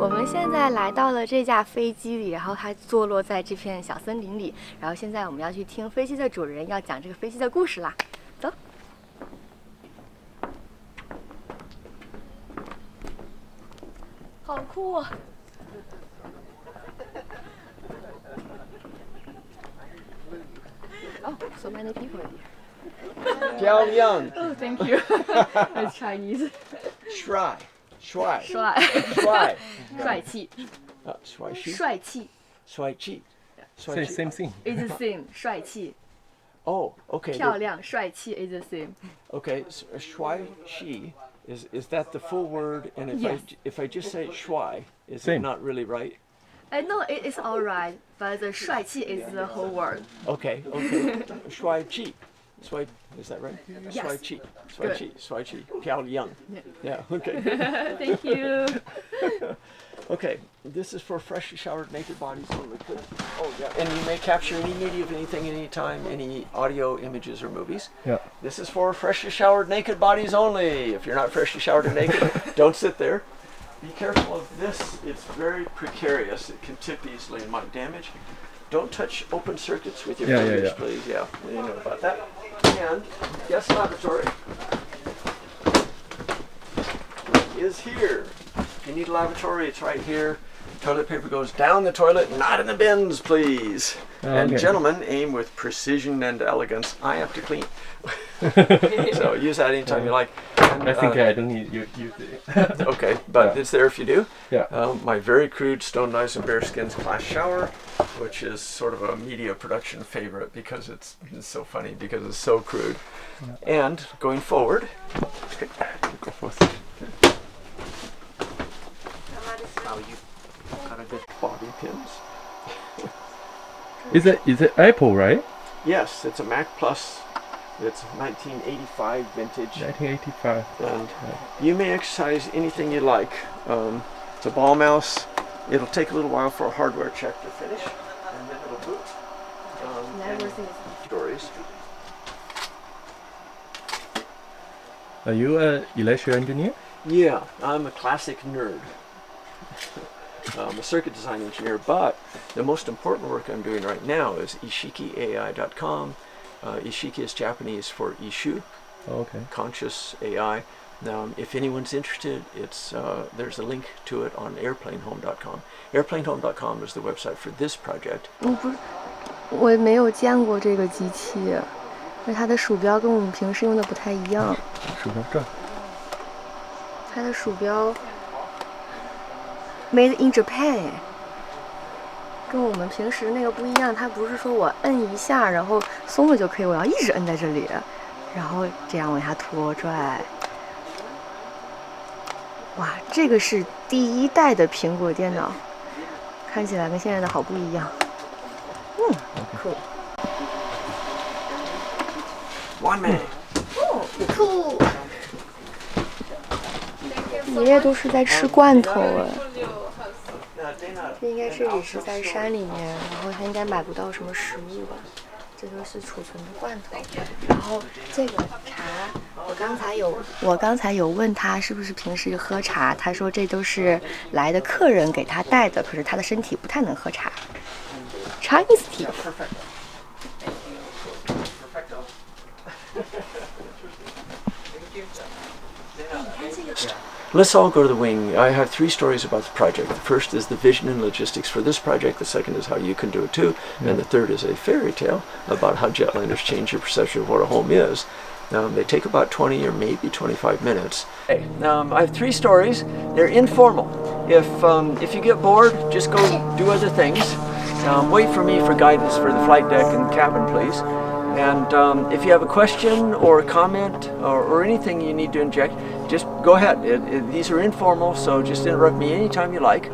我们现在来到了这架飞机里，然后它坐落在这片小森林里。然后现在我们要去听飞机的主人要讲这个飞机的故事啦，走。好酷啊！Oh, so many people here. 漂亮 Oh, thank you. It's Chinese. 帅帅帅气帅气帅气帅气 Same thing. is the same. 帅气 Oh, okay. 漂亮帅气 is the same. Okay, so 帅气 is that the full word? And if I just say 帅, is it Same. not really right? I know it is all right, but the 帅气 is the whole word. Okay. 帅气 is that right? Yes. 帅气漂亮 Yeah, okay. Thank you. Okay, this is for freshly showered naked bodies only. Oh, yeah. And you may capture any media of anything, anytime, any audio, images, or movies. Yeah. This is for freshly showered naked bodies only. If you're not freshly showered and naked, don't sit there. Be careful of this. It's very precarious. It can tip easily and might damage. Don't touch open circuits with your fingers, please. Yeah, you know about that. And yes, lavatory is here. If you need a lavatory, it's right here. Toilet paper goes down the toilet, not in the bins, please. And gentlemen, aim with precision and elegance. I have to clean. So use that anytime you like. And, I think I don't need you use it. Okay, but it's there if you do. Yeah. My very crude Stone Knives and Bearskins glass shower, which is sort of a media production favorite because it's so funny, because it's so crude. Yeah. And going forward, okay, go forth. Now you gotta get bobby pins. Is it Apple, right? Yes, it's a Mac Plus. It's 1985 vintage. 1985. And you may exercise anything you like. It's a ball mouse. It'll take a little while for a hardware check to finish, and then it'll boot. And stories. Are you an electrical engineer? Yeah, I'm a classic nerd. I'm a circuit design engineer, but the most important work I'm doing right now is ishikiai.com. Ishiki is Japanese for Ishu, conscious AI. Now, if anyone's interested, it's there's a link to it on airplanehome.com. Airplanehome.com is the website for this project. 我没有见过这个机器，因为它的鼠标跟我们平时用的不太一样。鼠标转。它的鼠标 Made in Japan， 跟我们平时那个不一样。它不是说我摁一下然后松了就可以，我要一直摁在这里，然后这样往下拖拽。哇，这个是第一代的苹果电脑，看起来跟现在的好不一样。酷。One man. 酷。爷爷都是在吃罐头哎。这应该是也是在山里面，然后他应该买不到什么食物吧，这都是储存的罐头。然后这个茶，我刚才有问他是不是平时喝茶，他说这都是来的客人给他带的，可是他的身体不太能喝茶。Chinese tea。Let's all go to the wing. I have 3 stories about the project. The first is the vision and logistics for this project. The second is how you can do it too. And the third is a fairy tale about how jetliners change your perception of what a home is. They take about 20 or maybe 25 minutes. I have 3 stories. They're informal. If you get bored, just go do other things. Wait for me for guidance for the flight deck and cabin, please. And if you have a question or a comment or anything you need to inject, just go ahead. These are informal, so just interrupt me anytime you like.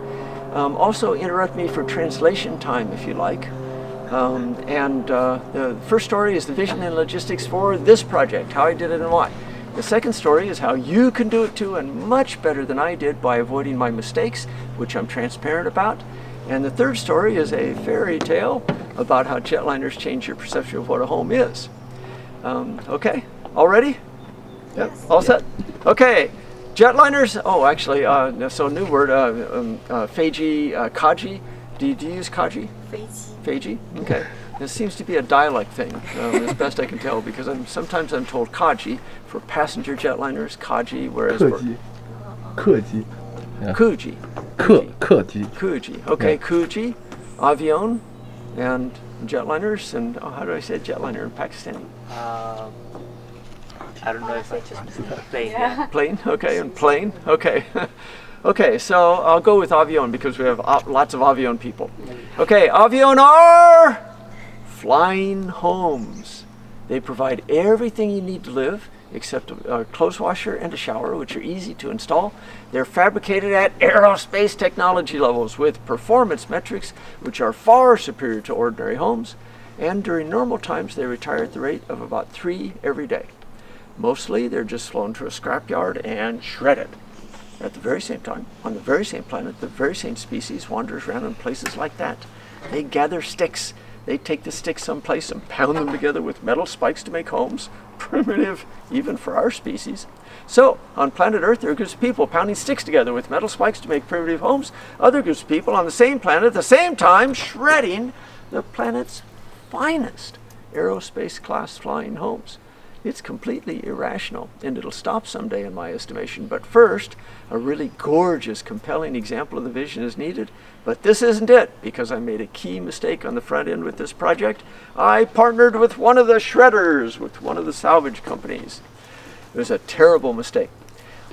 Also interrupt me for translation time if you like. The first story is the vision and logistics for this project, how I did it and why. The second story is how you can do it too, and much better than I did by avoiding my mistakes, which I'm transparent about. And the third story is a fairy tale about how jetliners change your perception of what a home is. Okay, all ready? Yes. All set? Okay, Jetliners, oh actually, so new word, Feiji, Kaji. Do you use Kaji? 飞机 Feiji? Okay. This seems to be a dialect thing, as best I can tell, because sometimes I'm told Kaji for passenger jetliners, Kaji, whereas 客 for 机，客机， Kuji. 客机， Kuji. Okay, Yeah. Kuji, avion, and jetliners, and how do I say jetliner in Pakistani? I don't know if I just plane. Yeah. Plane, okay, and plane, okay. Okay, so I'll go with avion because we have lots of avion people. Okay, avion are flying homes. They provide everything you need to live except a clothes washer and a shower, which are easy to install. They're fabricated at aerospace technology levels with performance metrics which are far superior to ordinary homes, and during normal times they retire at the rate of about 3 every day. Mostly they're just flown to a scrapyard and shredded. At the very same time, on the very same planet, the very same species wanders around in places like that. They gather sticks. They take the sticks someplace and pound them together with metal spikes to make homes. Primitive, even for our species. So, on planet Earth, there are groups of people pounding sticks together with metal spikes to make primitive homes. Other groups of people on the same planet at the same time shredding the planet's finest aerospace class flying homes. It's completely irrational, and it'll stop someday in my estimation. But first, a really gorgeous, compelling example of the vision is needed. But this isn't it, because I made a key mistake on the front end with this project. I partnered with one of the shredders, with one of the salvage companies. It was a terrible mistake.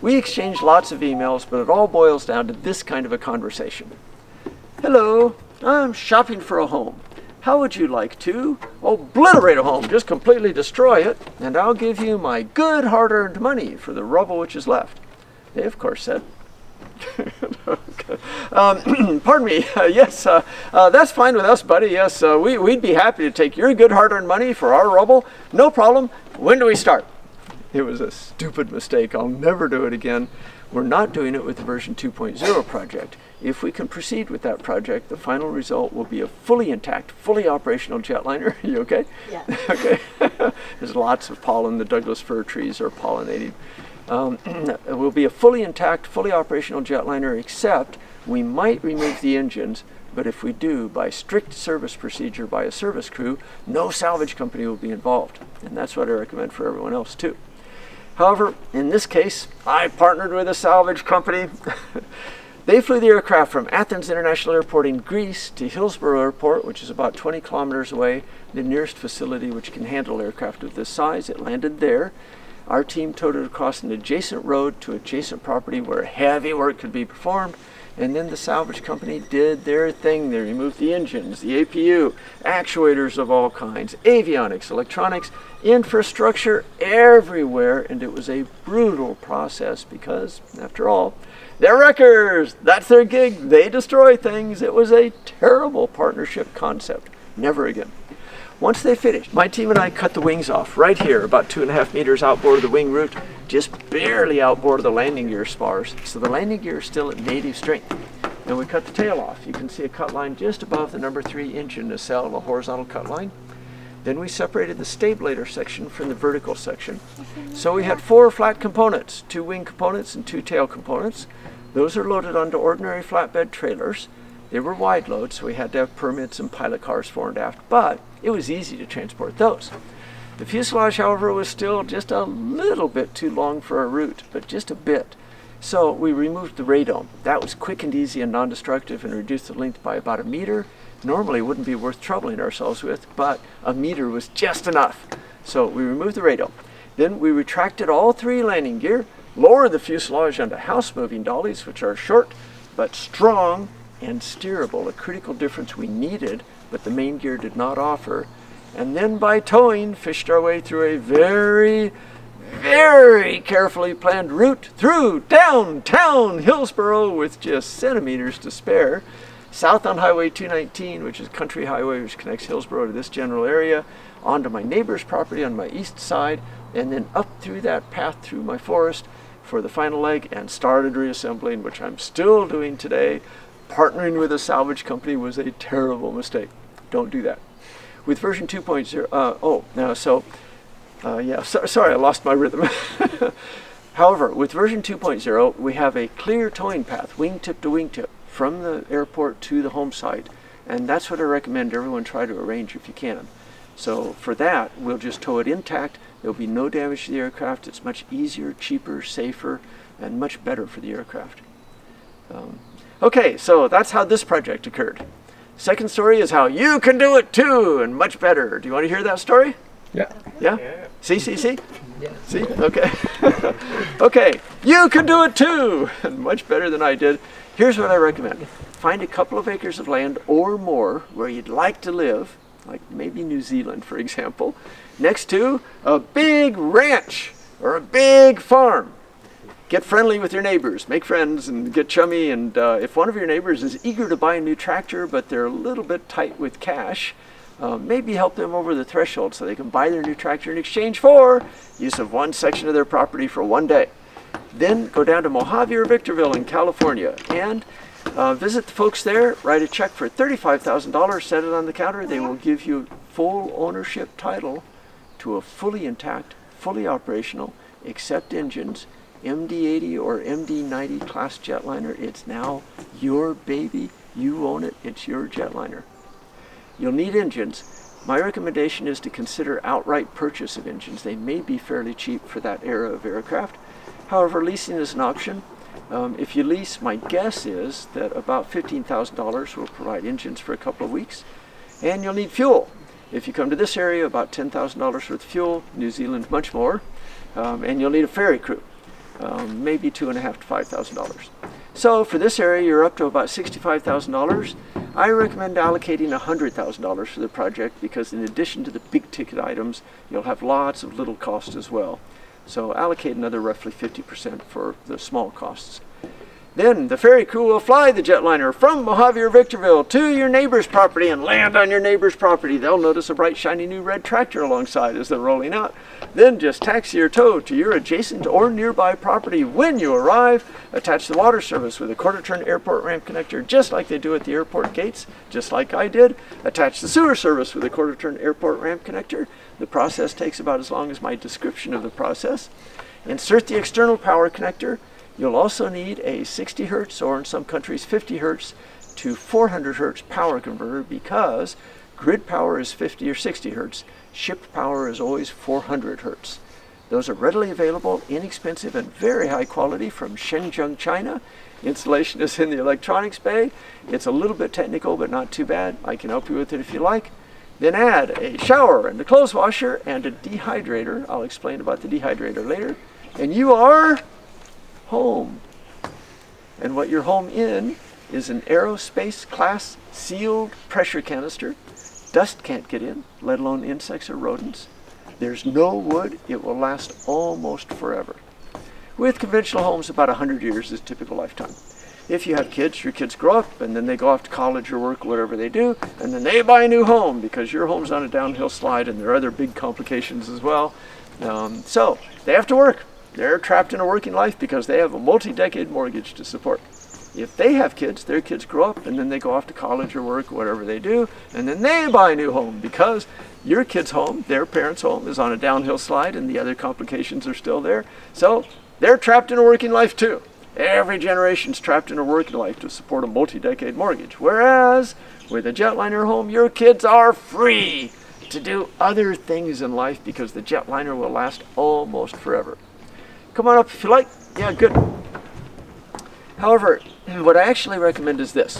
We exchanged lots of emails, but it all boils down to this kind of a conversation. Hello, I'm shopping for a home. How would you like to obliterate a home, just completely destroy it, and I'll give you my good hard-earned money for the rubble which is left? They, of course, said, pardon me, yes, that's fine with us, buddy. Yes, we'd be happy to take your good hard-earned money for our rubble. No problem. When do we start? It was a stupid mistake. I'll never do it again. We're not doing it with the version 2.0 project. If we can proceed with that project, the final result will be a fully intact, fully operational jetliner. You okay? Yeah. Okay. There's lots of pollen. The Douglas fir trees are pollinating. It will be a fully intact, fully operational jetliner, except we might remove the engines, but if we do, by strict service procedure by a service crew, no salvage company will be involved. And that's what I recommend for everyone else too. However, in this case, I partnered with a salvage company. They flew the aircraft from Athens International Airport in Greece to Hillsborough Airport, which is about 20 kilometers away, the nearest facility which can handle aircraft of this size. It landed there. Our team towed it across an adjacent road to adjacent property where heavy work could be performed, and then the salvage company did their thing. They removed the engines, the APU, actuators of all kinds, avionics, electronics, infrastructure everywhere, and it was a brutal process because, after all, they're wreckers. That's their gig. They destroy things. It was a terrible partnership concept. Never again. Once they finished, my team and I cut the wings off right here, about 2.5 meters outboard of the wing root, just barely outboard of the landing gear spars. So the landing gear is still at native strength. And we cut the tail off. You can see a cut line just above the number 3 engine nacelle, a horizontal cut line. Then we separated the stabulator section from the vertical section. So we had 4 flat components, 2 wing components and 2 tail components. Those are loaded onto ordinary flatbed trailers. They were wide loads, so we had to have permits and pilot cars fore and aft, but it was easy to transport those. The fuselage, however, was still just a little bit too long for our route, but just a bit. So we removed the radome. That was quick and easy and non-destructive and reduced the length by about 1 meter. Normally wouldn't be worth troubling ourselves with, but 1 meter was just enough. So we removed the radome. Then we retracted all 3 landing gear, lowered the fuselage onto house-moving dollies, which are short but strong and steerable, a critical difference we needed, but the main gear did not offer. And then by towing, fished our way through a very, very carefully planned route through downtown Hillsborough with just centimeters to spare, south on Highway 219, which is a country highway which connects Hillsborough to this general area, onto my neighbor's property on my east side, and then up through that path through my forest for the final leg, and started reassembling, which I'm still doing today. Partnering with a salvage company was a terrible mistake. Don't do that. With version 2.0, sorry, I lost my rhythm. However, with version 2.0, we have a clear towing path, wingtip to wingtip, from the airport to the home site. And that's what I recommend everyone try to arrange if you can. So for that, we'll just tow it intact. There'll be no damage to the aircraft. It's much easier, cheaper, safer, and much better for the aircraft. Okay, so that's how this project occurred. Second story is how you can do it too, and much better. Do you want to hear that story? Yeah. Yeah? See? Yeah. See? Okay. Okay, you can do it too, and much better than I did. Here's what I recommend. Find a couple of acres of land or more where you'd like to live, like maybe New Zealand, for example, next to a big ranch or a big farm. Get friendly with your neighbors, make friends and get chummy, and if one of your neighbors is eager to buy a new tractor but they're a little bit tight with cash, maybe help them over the threshold so they can buy their new tractor in exchange for use of one section of their property for one day. Then go down to Mojave or Victorville in California and visit the folks there, write a check for $35,000, set it on the counter. They will give you full ownership title to a fully intact, fully operational, except engines, MD-80 or MD-90 class jetliner. It's now your baby. You own it. It's your jetliner. You'll need engines. My recommendation is to consider outright purchase of engines. They may be fairly cheap for that era of aircraft. However, leasing is an option. If you lease, my guess is that about $15,000 will provide engines for a couple of weeks. And you'll need fuel. If you come to this area, about $10,000 worth of fuel. New Zealand, much more. And you'll need a ferry crew. Maybe $2,500 to $5,000. So for this area, you're up to about $65,000. I recommend allocating $100,000 for the project because in addition to the big ticket items, you'll have lots of little cost as well. So allocate another roughly 50% for the small costs. Then the ferry crew will fly the jetliner from Mojave or Victorville to your neighbor's property and land on your neighbor's property. They'll notice a bright, shiny new red tractor alongside as they're rolling out. Then just taxi or tow to your adjacent or nearby property when you arrive. Attach the water service with a quarter-turn airport ramp connector, just like they do at the airport gates, just like I did. Attach the sewer service with a quarter-turn airport ramp connector. The process takes about as long as my description of the process. Insert the external power connector. You'll also need a 60 hertz or in some countries 50 hertz to 400 hertz power converter because grid power is 50 or 60 hertz. Ship power is always 400 hertz. Those are readily available, inexpensive, and very high quality from Shenzhen, China. Installation is in the electronics bay. It's a little bit technical, but not too bad. I can help you with it if you like. Then add a shower and a clothes washer and a dehydrator. I'll explain about the dehydrator later. And you are home. And what you're home in is an aerospace class sealed pressure canister. Dust can't get in, let alone insects or rodents. There's no wood. It will last almost forever. With conventional homes, about 100 years is typical lifetime. If you have kids, your kids grow up and then they go off to college or work, whatever they do, and then they buy a new home because your home's on a downhill slide and there are other big complications as well. So they have to work. They're trapped in a working life because they have a multi-decade mortgage to support. If they have kids, their kids grow up and then they go off to college or work, whatever they do, and then they buy a new home because your kid's home, their parents' home, is on a downhill slide and the other complications are still there. So they're trapped in a working life too. Every generation's trapped in a working life to support a multi-decade mortgage. Whereas with a jetliner home, your kids are free to do other things in life because the jetliner will last almost forever. Come on up if you like. Yeah, good. However, what I actually recommend is this.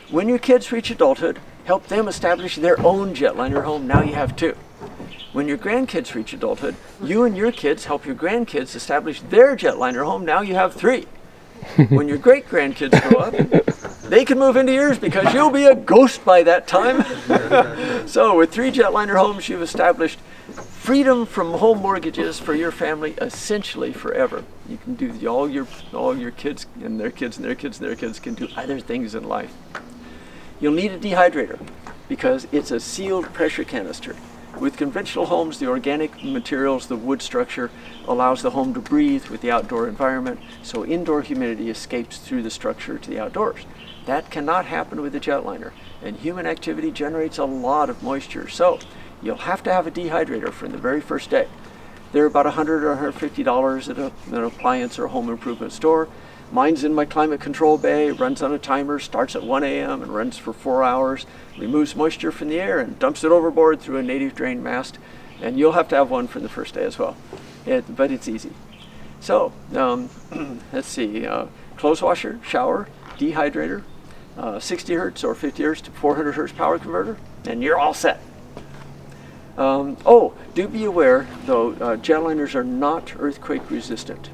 When your kids reach adulthood, help them establish their own jetliner home. Now you have two. When your grandkids reach adulthood, you and your kids help your grandkids establish their jetliner home. Now you have three. When your great-grandkids grow up, they can move into yours because you'll be a ghost by that time. So with 3 jetliner homes, you've established freedom from home mortgages for your family essentially forever. You can do all your kids and their kids and their kids and their kids can do other things in life. You'll need a dehydrator because it's a sealed pressure canister. With conventional homes, the organic materials, the wood structure, allows the home to breathe with the outdoor environment, so indoor humidity escapes through the structure to the outdoors. That cannot happen with a jetliner, and human activity generates a lot of moisture, so you'll have to have a dehydrator from the very first day. They're about $100 or $150 at an appliance or a home improvement store. Mine's in my climate control bay, runs on a timer, starts at 1 a.m. and runs for 4 hours, removes moisture from the air and dumps it overboard through a native drain mast. And you'll have to have one for the first day as well. But it's easy. So, let's see, clothes washer, shower, dehydrator, 60 hertz or 50 hertz to 400 hertz power converter, and you're all set. Do be aware, though, jetliners are not earthquake resistant.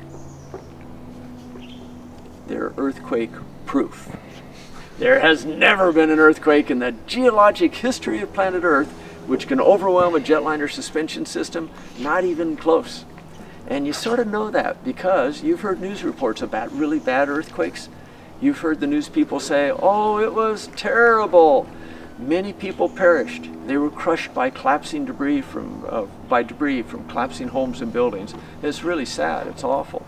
They're earthquake proof. There has never been an earthquake in the geologic history of planet Earth which can overwhelm a jetliner suspension system, not even close. And you sort of know that because you've heard news reports about really bad earthquakes. You've heard the news people say, oh, it was terrible. Many people perished. They were crushed by collapsing debris from collapsing homes and buildings. It's really sad. It's awful.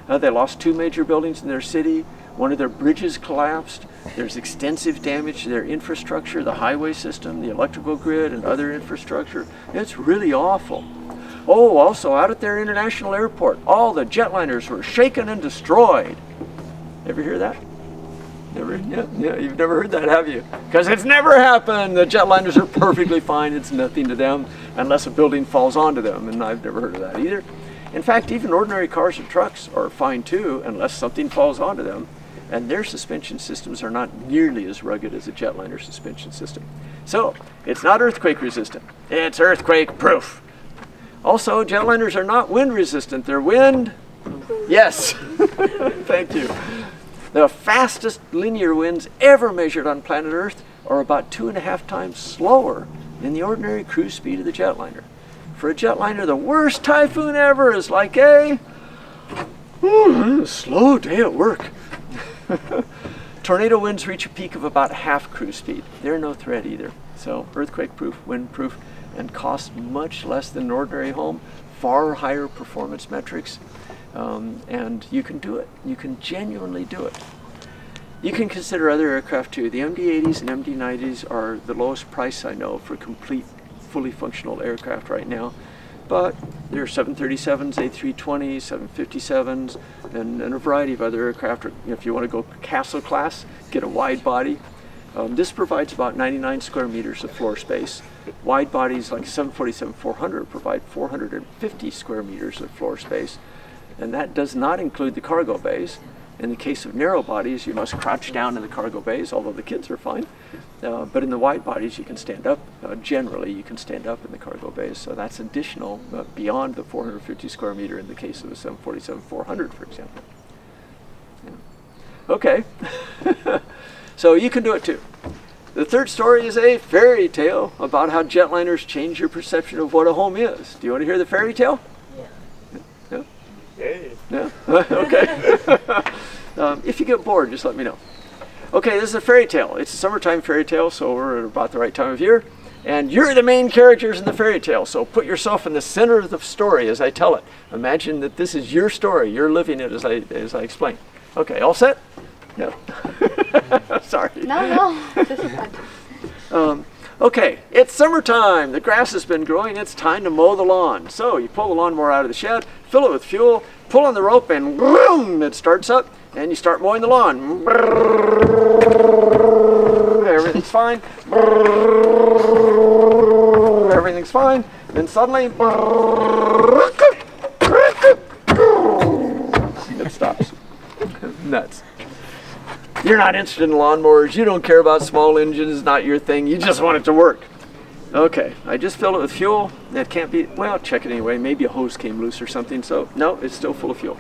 They lost 2 major buildings in their city. One of their bridges collapsed. There's extensive damage to their infrastructure, the highway system, the electrical grid, and other infrastructure. It's really awful. Oh, also out at their international airport, all the jetliners were shaken and destroyed. Ever hear that? Never? Yeah, you've never heard that, have you? Because it's never happened. The jetliners are perfectly fine. It's nothing to them unless a building falls onto them, and I've never heard of that either. In fact, even ordinary cars and trucks are fine too, unless something falls onto them, and their suspension systems are not nearly as rugged as a jetliner suspension system. So, it's not earthquake resistant. It's earthquake proof. Also, jetliners are not wind resistant. They're wind? Yes. Thank you. The fastest linear winds ever measured on planet Earth are about 2.5 times slower than the ordinary cruise speed of the jetliner. For a jetliner, the worst typhoon ever is like a slow day at work. Tornado winds reach a peak of about half cruise speed. They're no threat either. So earthquake proof, wind proof, and cost much less than an ordinary home, far higher performance metrics, and you can do it. You can genuinely do it. You can consider other aircraft too. The MD-80s and MD-90s are the lowest price I know for complete fully functional aircraft right now, but there are 737s, A320s, 757s, and a variety of other aircraft. If you want to go castle class, get a wide body. This provides about 99 square meters of floor space. Wide bodies like 747-400 provide 450 square meters of floor space, and that does not include the cargo bays. In the case of narrow bodies, you must crouch down in the cargo bays, although the kids are fine. But in the wide bodies, you can stand up. Generally, you can stand up in the cargo bays, so that's additional beyond the 450 square meter in the case of a 747-400, for example. Yeah. Okay, so you can do it too. The third story is a fairy tale about how jetliners change your perception of what a home is. Do you want to hear the fairy tale? Yeah? Yeah? Okay. If you get bored, just let me know. Okay, this is a fairy tale. It's a summertime fairy tale, so we're at about the right time of year. And you're the main characters in the fairy tale, so put yourself in the center of the story as I tell it. Imagine that this is your story. You're living it as I explain. Okay, all set? No. Sorry. No. Okay, it's summertime. The grass has been growing. It's time to mow the lawn. So you pull the lawnmower out of the shed, fill it with fuel, pull on the rope, and boom, it starts up, and you start mowing the lawn. Everything's fine. Everything's fine. Then suddenly, it stops. Nuts. You're not interested in lawnmowers. You don't care about small engines. Not your thing. You just want it to work. Okay, I just filled it with fuel. That can't be, well, check it anyway. Maybe a hose came loose or something. So, no, it's still full of fuel.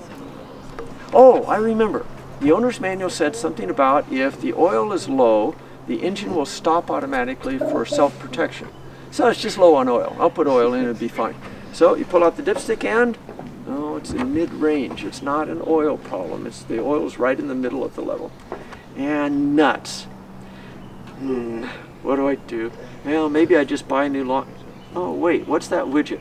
Oh, I remember. The owner's manual said something about if the oil is low, the engine will stop automatically for self-protection. So it's just low on oil. I'll put oil in, it'll be fine. So you pull out the dipstick and, oh, it's in mid-range. It's not an oil problem. It's the oil's right in the middle of the level. And nuts. What do I do? Well, maybe I just buy a new lawn. Oh, wait, what's that widget?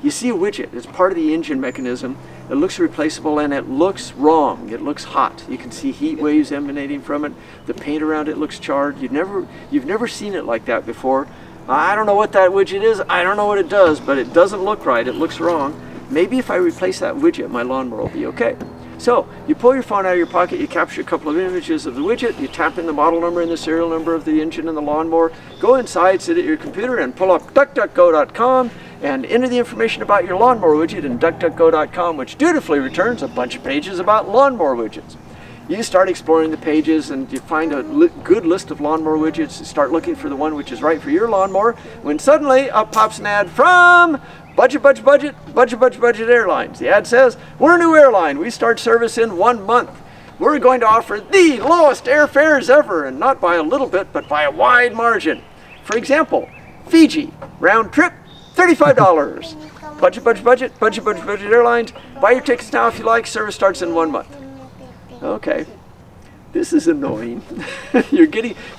You see a widget. It's part of the engine mechanism. It looks replaceable and it looks wrong. It looks hot. You can see heat waves emanating from it. The paint around it looks charred. You've never seen it like that before. I don't know what that widget is. I don't know what it does, but it doesn't look right. It looks wrong. maybe if I replace that widget, my lawnmower will be okay. So you pull your phone out of your pocket, you capture a couple of images of the widget, you tap in the model number and the serial number of the engine and the lawnmower, go inside, sit at your computer and pull up DuckDuckGo.com and enter the information about your lawnmower widget in DuckDuckGo.com, which dutifully returns a bunch of pages about lawnmower widgets. You start exploring the pages and you find a good list of lawnmower widgets. You start looking for the one which is right for your lawnmower, when suddenly up pops an ad from Budget Airlines. The ad says, we're a new airline. We start service in 1 month. We're going to offer the lowest airfares ever, and not by a little bit, but by a wide margin. For example, Fiji, round trip, $35. Budget Airlines. Buy your tickets now if you like. Service starts in 1 month. Okay. This is annoying. You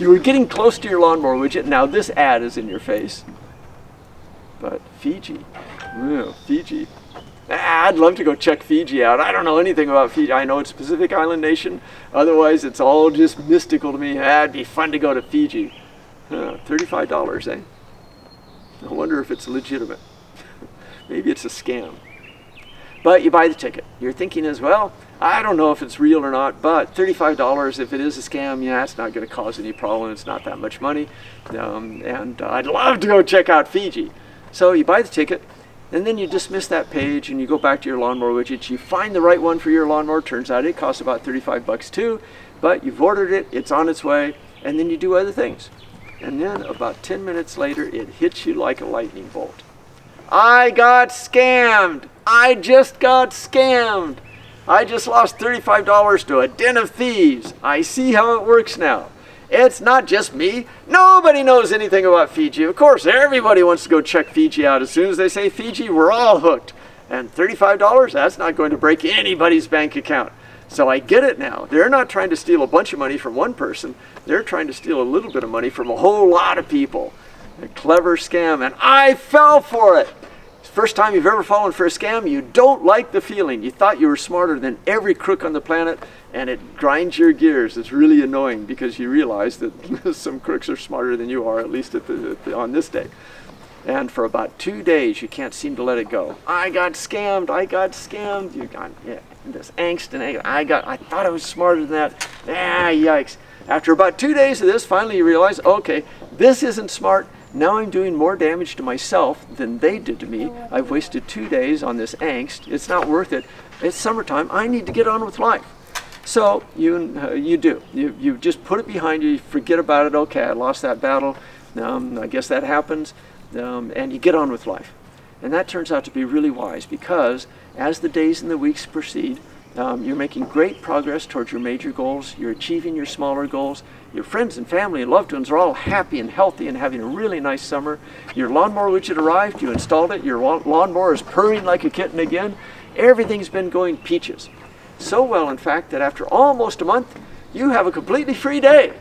were getting close to your lawnmower widget. Now this ad is in your face. But Fiji. Fiji. I'd love to go check Fiji out. I don't know anything about Fiji. I know it's a Pacific Island nation. Otherwise, it's all just mystical to me. It'd be fun to go to Fiji. $35, eh? I wonder if it's legitimate. Maybe it's a scam. But you buy the ticket. You're thinking as well, I don't know if it's real or not, but $35, if it is a scam, yeah, it's not going to cause any problem. It's not that much money. And I'd love to go check out Fiji. So you buy the ticket, and then you dismiss that page, and you go back to your lawnmower widget. You find the right one for your lawnmower. Turns out it costs about $35 too, but you've ordered it, it's on its way, and then you do other things. And then about 10 minutes later, it hits you like a lightning bolt. I got scammed! I just got scammed! I just lost $35 to a den of thieves. I see how it works now. It's not just me. Nobody knows anything about Fiji. Of course, everybody wants to go check Fiji out. As soon as they say Fiji, we're all hooked. And $35, that's not going to break anybody's bank account. So I get it now. They're not trying to steal a bunch of money from one person. They're trying to steal a little bit of money from a whole lot of people. A clever scam, and I fell for it. First time you've ever fallen for a scam, you don't like the feeling. You thought you were smarter than every crook on the planet, and it grinds your gears. It's really annoying because you realize that some crooks are smarter than you are, at least on this day. And for about 2 days, you can't seem to let it go. I got scammed. You got this angst and anger. I thought I was smarter than that. Yikes. After about 2 days of this, finally you realize, okay, this isn't smart. Now I'm doing more damage to myself than they did to me. I've wasted 2 days on this angst. It's not worth it. It's summertime. I need to get on with life. So you do. You just put it behind you. You forget about it. Okay, I lost that battle. I guess that happens. And you get on with life. And that turns out to be really wise because as the days and the weeks proceed, you're making great progress towards your major goals. You're achieving your smaller goals. Your friends and family and loved ones are all happy and healthy and having a really nice summer. Your lawnmower widget arrived. You installed it. Your lawnmower is purring like a kitten again. Everything's been going peaches. So well, in fact, that after almost a month, you have a completely free day.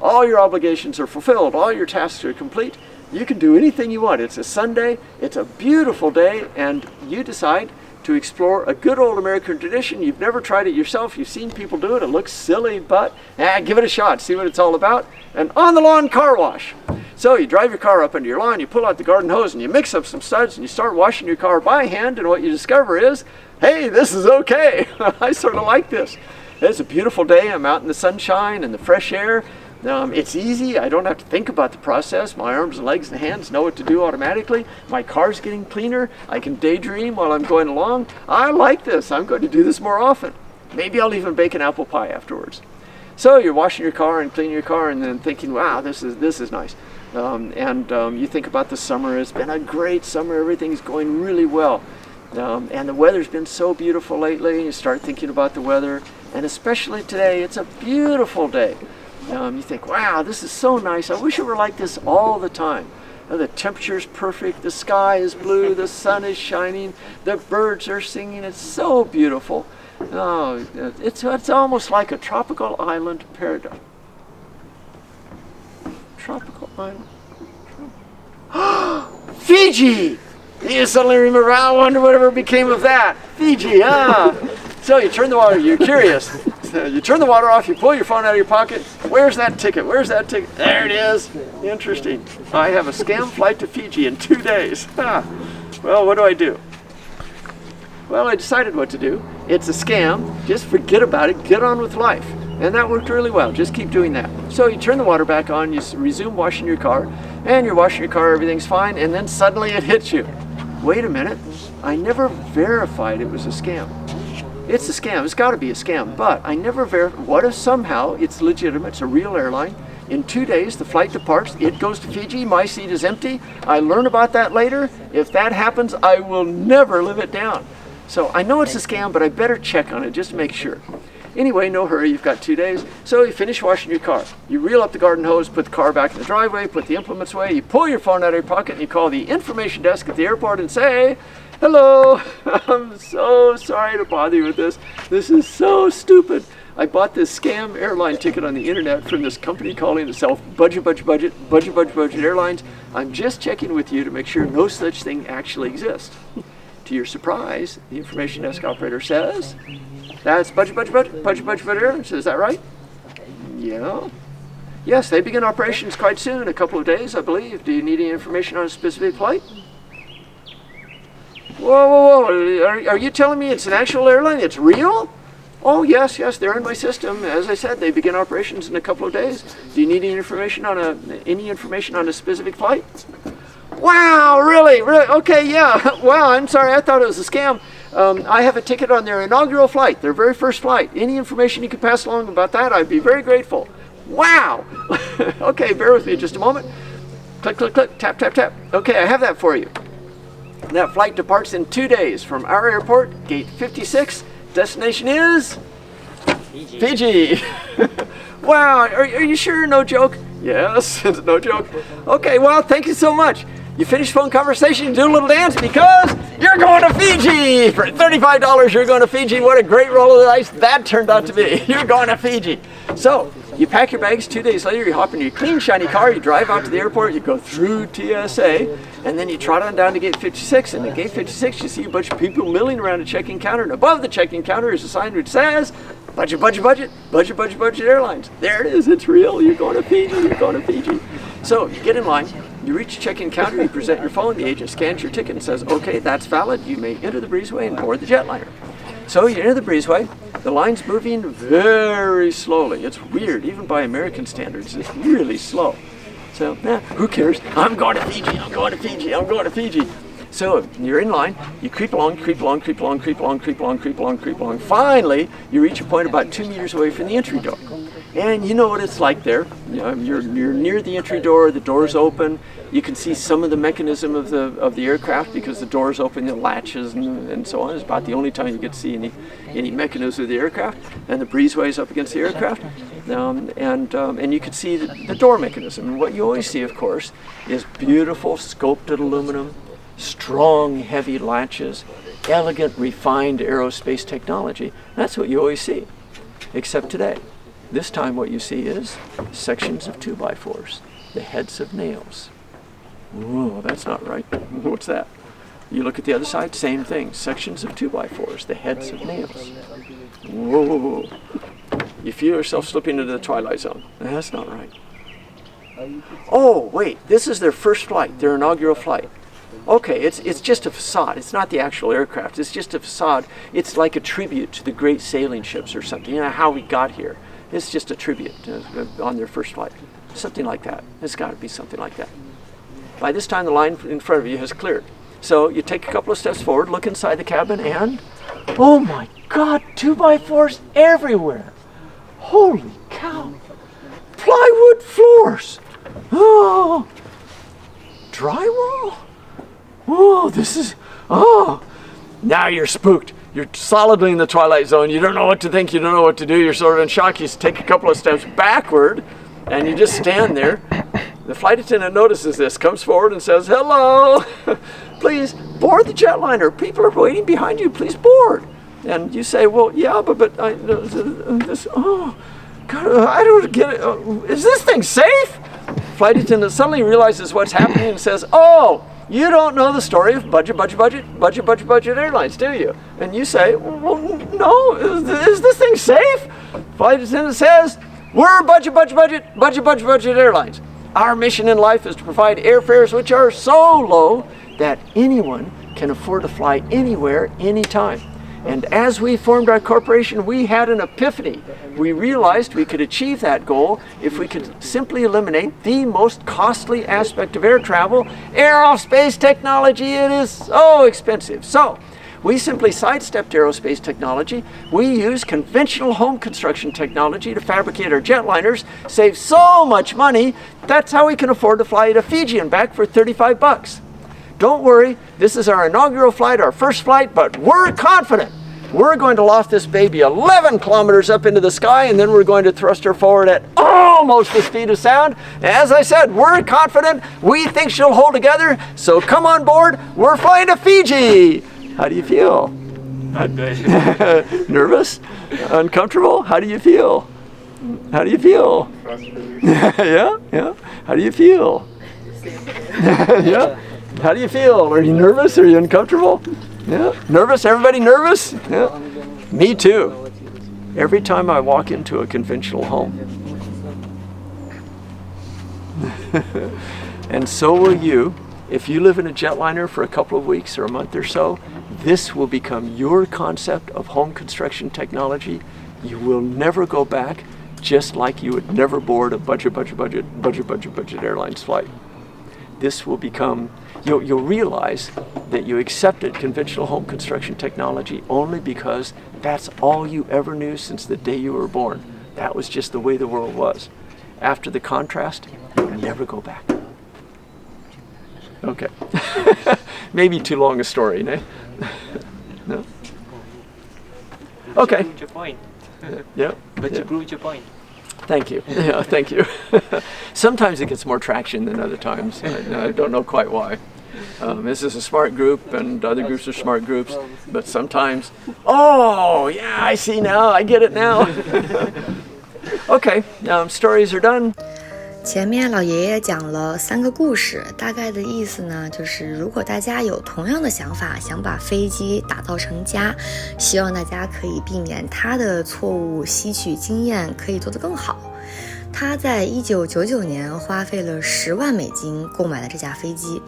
All your obligations are fulfilled. All your tasks are complete. You can do anything you want. It's a Sunday. It's a beautiful day. And you decide to explore a good old American tradition. You've never tried it yourself. You've seen people do it. It looks silly, but give it a shot. See what it's all about. An on-the-lawn car wash. So you drive your car up into your lawn, you pull out the garden hose, and you mix up some studs, and you start washing your car by hand, and what you discover is, hey, this is okay. I sort of like this. It's a beautiful day. I'm out in the sunshine and the fresh air. It's easy. I don't have to think about the process. My arms and legs and hands know what to do automatically. My car's getting cleaner. I can daydream while I'm going along. I like this. I'm going to do this more often. Maybe I'll even bake an apple pie afterwards. So you're washing your car and cleaning your car and then thinking, wow, this is nice. You think about the summer. It's been a great summer. Everything's going really well. And the weather's been so beautiful lately. You start thinking about the weather. And especially today, it's a beautiful day. You think, wow, this is so nice. I wish it were like this all the time. The temperature's perfect. The sky is blue. The sun is shining. The birds are singing. It's so beautiful. Oh, it's almost like a tropical island paradise. Tropical island. Fiji! You suddenly remember, I wonder whatever became of that. Fiji, So you turn the water, you're curious. You turn the water off, you pull your phone out of your pocket. Where's that ticket? Where's that ticket? There it is. Interesting. I have a scam flight to Fiji in 2 days. Well, what do? Well, I decided what to do. It's a scam. Just forget about it. Get on with life. And that worked really well. Just keep doing that. So you turn the water back on, you resume washing your car, and you're washing your car, everything's fine, and then suddenly it hits you. Wait a minute. I never verified it was a scam. It's a scam. It's got to be a scam. But I never verified. What if somehow it's legitimate? It's a real airline. In 2 days, the flight departs. It goes to Fiji. My seat is empty. I learn about that later. If that happens, I will never live it down. So I know it's a scam, but I better check on it just to make sure. Anyway, no hurry. You've got 2 days. So you finish washing your car. You reel up the garden hose, put the car back in the driveway, put the implements away. You pull your phone out of your pocket and you call the information desk at the airport and say, "Hello, I'm so sorry to bother you with this. This is so stupid. I bought this scam airline ticket on the internet from this company calling itself Budget Airlines. I'm just checking with you to make sure no such thing actually exists." To your surprise, the information desk operator says, "That's Budget Airlines. Is that right?" "Yeah." "Yes, they begin operations quite soon, a couple of days, I believe. Do you need any information on a specific flight?" Whoa. Are you telling me it's an actual airline? It's real? "Oh, yes, they're in my system. As I said, they begin operations in a couple of days. Do you need any information on a specific flight?" "Wow, really? Okay, yeah. Wow, I'm sorry, I thought it was a scam. I have a ticket on their inaugural flight, their very first flight. Any information you could pass along about that, I'd be very grateful." "Wow." "Okay, bear with me just a moment. Click, tap. Okay, I have that for you. That flight departs in 2 days from our airport, gate 56. Destination is Fiji." "Wow, are you sure? No joke?" "Yes, it's no joke." "Okay, well, thank you so much. You finish phone conversation, do a little dance because you're going to Fiji. For $35, you're going to Fiji. What a great roll of the dice that turned out to be. You're going to Fiji." So you pack your bags. 2 days later, you hop in your clean, shiny car, you drive out to the airport, you go through TSA, and then you trot on down to gate 56. And at gate 56, you see a bunch of people milling around a check-in counter, and above the check-in counter is a sign which says, Budget Airlines. There it is. It's real. You're going to Fiji. So you get in line. You reach the check-in counter, you present your phone, the agent scans your ticket and says, "Okay, that's valid. You may enter the breezeway and board the jetliner." So you enter the breezeway. The line's moving very slowly. It's weird, even by American standards. It's really slow. So, who cares? I'm going to Fiji. So you're in line, you creep along. Finally, you reach a point about 2 meters away from the entry door. And you know what it's like there. You're near the entry door, the door's open. You can see some of the mechanism of the aircraft because the door's open, the latches and so on. It's about the only time you get to see any mechanism of the aircraft. And the breezeway's up against the aircraft. And you can see the door mechanism. And what you always see, of course, is beautiful sculpted aluminum, strong, heavy latches, elegant, refined aerospace technology. That's what you always see, except today. This time what you see is sections of 2x4s, the heads of nails. Whoa, that's not right. What's that? You look at the other side, same thing, sections of 2x4s, the heads of nails. Whoa. You feel yourself slipping into the twilight zone. That's not right. Oh, wait, this is their first flight, their inaugural flight. Okay, it's just a facade. It's not the actual aircraft. It's just a facade. It's like a tribute to the great sailing ships or something. You know, how we got here. It's just a tribute on their first flight. Something like that. It's got to be something like that. By this time, the line in front of you has cleared. So you take a couple of steps forward, look inside the cabin, and oh my God, 2x4s everywhere. Holy cow. Plywood floors. Oh, drywall. Oh, now you're spooked. You're solidly in the twilight zone. You don't know what to think. You don't know what to do. You're sort of in shock. You take a couple of steps backward, and you just stand there. The flight attendant notices this, comes forward and says, "Hello, please board the jetliner. People are waiting behind you. Please board." And you say, "Well, yeah, but this. Oh, God, I don't get it. Is this thing safe?" Flight attendant suddenly realizes what's happening and says, "Oh, you don't know the story of Budget Airlines, do you?" And you say, "Well, no, is this thing safe?" Flight attendant says, "We're Budget Airlines. Our mission in life is to provide airfares which are so low that anyone can afford to fly anywhere, anytime. And as we formed our corporation, we had an epiphany. We realized we could achieve that goal if we could simply eliminate the most costly aspect of air travel, aerospace technology. It is so expensive. So we simply sidestepped aerospace technology. We used conventional home construction technology to fabricate our jetliners, save so much money. That's how we can afford to fly to Fiji and back for $35. Don't worry, this is our inaugural flight, our first flight, but we're confident. We're going to loft this baby 11 kilometers up into the sky, and then we're going to thrust her forward at almost the speed of sound. As I said, we're confident. We think she'll hold together, so come on board. We're flying to Fiji. How do you feel? Not good. Nervous? Uncomfortable? How do you feel? How do you feel? Yeah? How do you feel? Yeah? How do you feel? Are you nervous? Are you uncomfortable? Yeah? Nervous? Everybody nervous? Yeah? Me too. Every time I walk into a conventional home. And so will you. If you live in a jetliner for a couple of weeks or a month or so, this will become your concept of home construction technology. You will never go back, just like you would never board a budget airlines flight. This will become, you'll realize that you accepted conventional home construction technology only because that's all you ever knew since the day you were born. That was just the way the world was. After the contrast, you never go back. Okay. Maybe too long a story, eh? No? Okay. You proved your point. Yeah. But yeah. you proved your point. Thank you. Yeah, thank you. Sometimes it gets more traction than other times. I don't know quite why. This is a smart group, and other groups are smart groups. But sometimes, oh, yeah, I see now. I get it now. Okay, stories are done. 前面老爷爷讲了3个故事，大概的意思呢，就是如果大家有同样的想法，想把飞机打造成家，希望大家可以避免他的错误，吸取经验，可以做得更好。他在1999年花费了10万美金购买了这架飞机，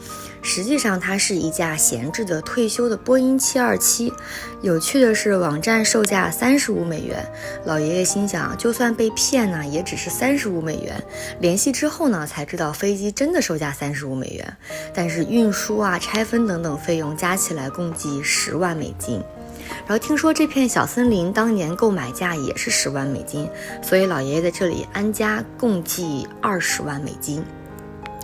实际上它是一架闲置的退休的波音727。有趣的是，网站售价35美元，老爷爷心想，就算被骗呢，也只是35美元。联系之后呢，才知道飞机真的售价35美元，但是运输啊、拆分等等费用加起来共计10万美金。然后听说这片小森林当年购买价也是10万美金，所以老爷爷在这里安家共计20万美金。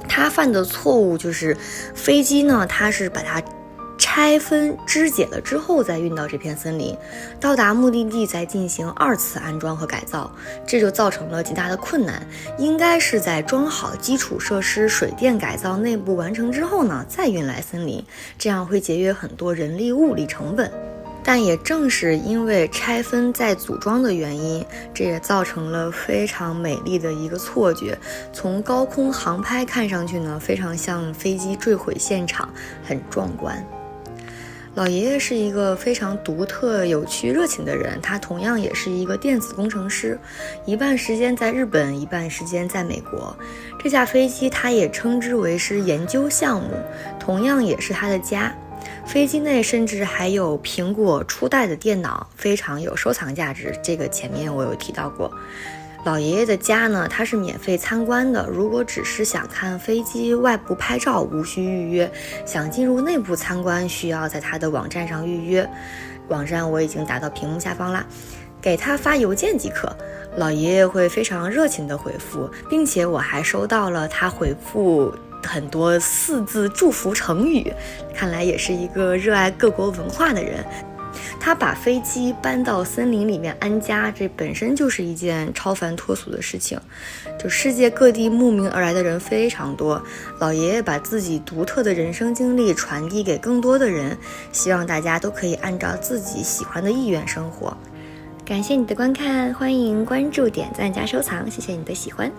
他犯的错误就是飞机呢，他是把它拆分肢解了之后再运到这片森林，到达目的地再进行2次安装和改造，这就造成了极大的困难。应该是在装好基础设施、水电改造内部完成之后呢，再运来森林，这样会节约很多人力物力成本。但也正是因为拆分再组装的原因，这也造成了非常美丽的一个错觉。从高空航拍看上去呢，非常像飞机坠毁现场，很壮观。老爷爷是一个非常独特、有趣、热情的人，他同样也是一个电子工程师，一半时间在日本，一半时间在美国。这架飞机他也称之为是研究项目，同样也是他的家。飞机内甚至还有苹果初代的电脑，非常有收藏价值，这个前面我有提到过。老爷爷的家呢，它是免费参观的，如果只是想看飞机外部拍照无需预约，想进入内部参观需要在他的网站上预约，网站我已经打到屏幕下方啦，给他发邮件即可，老爷爷会非常热情的回复，并且我还收到了他回复很多4字祝福成语，看来也是一个热爱各国文化的人。他把飞机搬到森林里面安家，这本身就是一件超凡脱俗的事情。就世界各地慕名而来的人非常多，老爷爷把自己独特的人生经历传递给更多的人，希望大家都可以按照自己喜欢的意愿生活。感谢你的观看，欢迎关注、点赞加收藏，谢谢你的喜欢。